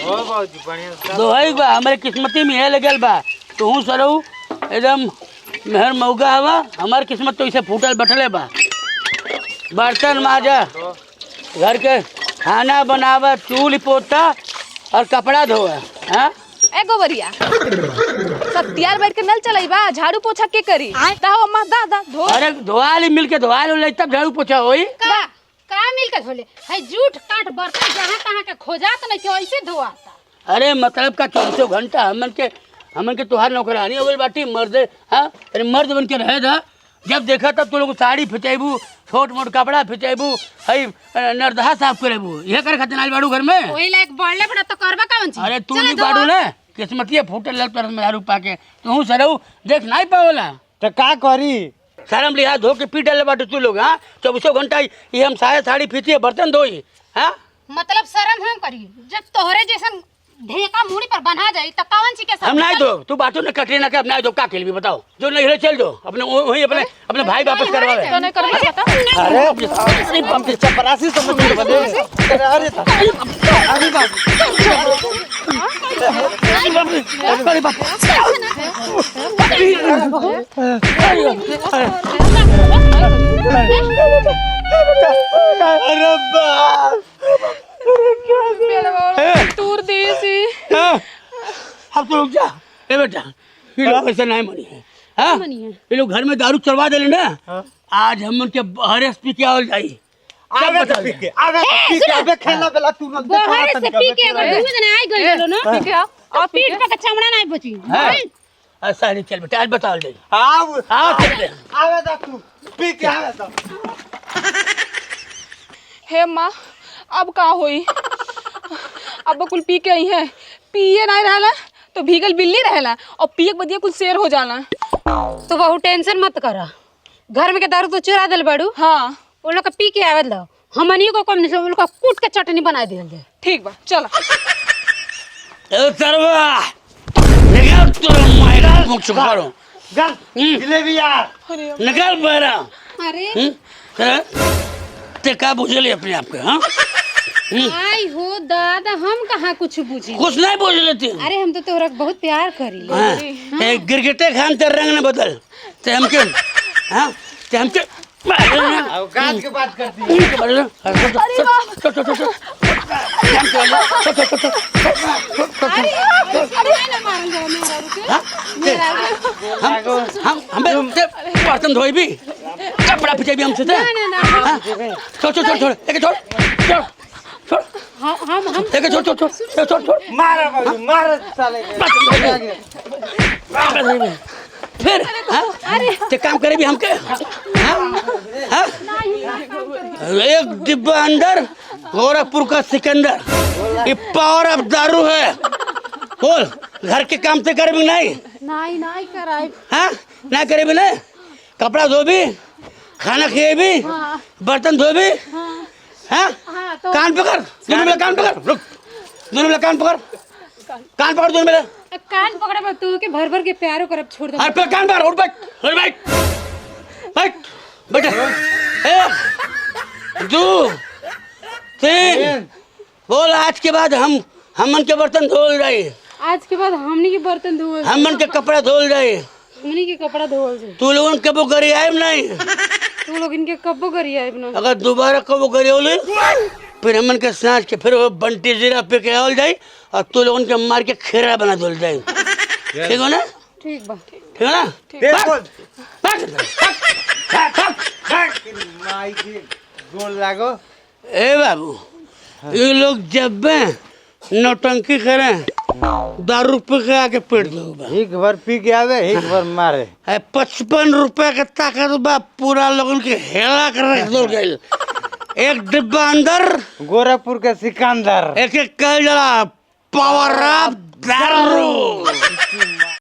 दोहई बा हमारे किस्मती में है लगल बा तू सरऊ एकदम मेहर मौका हवा हमार किस्मत तो इसे फूटल बटले बा। बर्तन माजा, घर के खाना बनावा, चूल्ह पोता और कपड़ा धोआ। हाँ ए गोबरिया सत्यार बैठ के नल चलाई बा झाड़ू पोछा के करी दा अम्मा दा दा धो। अरे धोआली मिल के धोआली तब झाड़ू पोछा होई का मिल के धोले है जूठ काट बर्तन जहाँ तहाँ के खोजात नहीं कि ऐसे धोआता। अरे मतलब का 24 घंटा हमन के तुहार नौकरानी हो गई बाटी मर्द। हाँ अरे मर्द बन के रहे था जब देखा तब तो लोग साड़ी फिचेबू छोट मोट कपड़ा फिचेबू हई नरदहा साफ करेबू ये करे खातिर आइल बाड़ू घर में वही लायक बढ़ले बड़ा तो करबा कौन चीज। अरे तू नहीं बाड़ू ना किस्मतिया फूटल लल पर मेहरू पाके तू सरऊ देख नहीं पावला तो का करी शर्म लिहा धो के पीट डाले बाटू तू लोग। हाँ 24 घंटा ये हम साड़ी फिचिए बर्तन धोई। हाँ मतलब शर्म हम करी जब तोहरे जैसन ढेका मुड़ी पर बना जाई त कौन ची के हम नहीं दो तू बातों ने कटरीना के अब नहीं दो का खेल भी बताओ जो नहीं रहे चल दो अपने वही अपने भाई वापस करवावे। तो नहीं कर पता अरे हम के चपरासी समझ में बने अरे अरे बाप अरे बाप तूर देसी अब तो रुक जा ए बेटा ये लोग ऐसा नहीं मनी है। हाँ ये लोग घर में दारू चलवा देले ना आज हम उनके हरेस पी के आवल जाई आवे तो पी के आवे खेला बेला तू न बाहर से पी के अगर दूध ने आई गई लो ना ठीक है और पीठ पे का चमड़ा नहीं बची। हाँ ऐसा नहीं चल बेटा आज बता दे आओ आओ चल आवे तो तू पी के आवे तो हे माँ अब का होई अब कुल पी के आई है पिए नहीं रहला तो भीगल बिल्ली रहला और पिए के बदिया कुल शेर हो जाला। तो बहु टेंशन मत करा घर में के दारू तो चुरा दिल बाड़ू। हाँ वो लोग का पी के आवे लो हमनी को कम नहीं वो लोग का कूट के चटनी बना दिल दे। ठीक बा चला ए सरवा निकाल तोरा मायरा मुख छुपारो गल जिलेबी यार निकाल बहरा। अरे ते का बुझले अपने आप के। हाँ आई हो दादा हम कहाँ कुछ बुझी कुछ नहीं बोल लेती। अरे हम तो तोरा बहुत प्यार करी ले। गिरगिटे खान तेरे रंग ने बदल ते हमके। हाँ ते हमके औकात की बात करती है। हम बर्तन धोई भी कपड़ा फिचे भी हमसे छोड़ छोड़ छोड़ छोड़ एक छोड़ छोड़ छोड़ हम एक छोड़ छोड़ छोड़ छोड़ छोड़ मारा बाबू मारा साले फिर ते काम करे भी हमके। एक डिब्बा अंदर गोरखपुर का सिकंदर ये पावर ऑफ दारू है। बोल घर के काम से करे भी नहीं नहीं कराई। हाँ ना करे भी नहीं कपड़ा धो भी खाना खाए भी बर्तन धो भी। हाँ कान पकड़ दोनों मेरा कान पकड़ रुक दोनों मेरा कान पकड़ दोनों मेरा कान पकड़े पर तू के भर भर के प्यारो करब छोड़ दे। अरे पे कान पकड़ उठ बैठ बैठ एक दो तीन बोल आज के बाद हमन के बर्तन धोल जाए। आज के बाद हमनी के बर्तन धोल हमन के कपड़ा धोल जाए। हमनी के कपड़ा धोल से तू लोगन कबो करी आए नहीं तू लोग इनके कब्बो करिए अपना। अगर दोबारा कबो करी होले फिर हमन के सांच के फिर वो बंटी जीरा पे के आवल जाए और तू लोगन के मार के खेरा बना धोल जाए। ठीक हो ना ठीक बा ठीक है ना माई के गोल लागो। ए बाबू ये लोग जब नौटंकी करें दारू पी के आके पेट दो एक बार पी के आवे एक बार मारे 55 रुपए का ताकत बा पूरा लोगन के हेला कर रख दो गई। एक डिब्बा अंदर गोरखपुर के सिकंदर एक कह जरा पावर ऑफ दारू।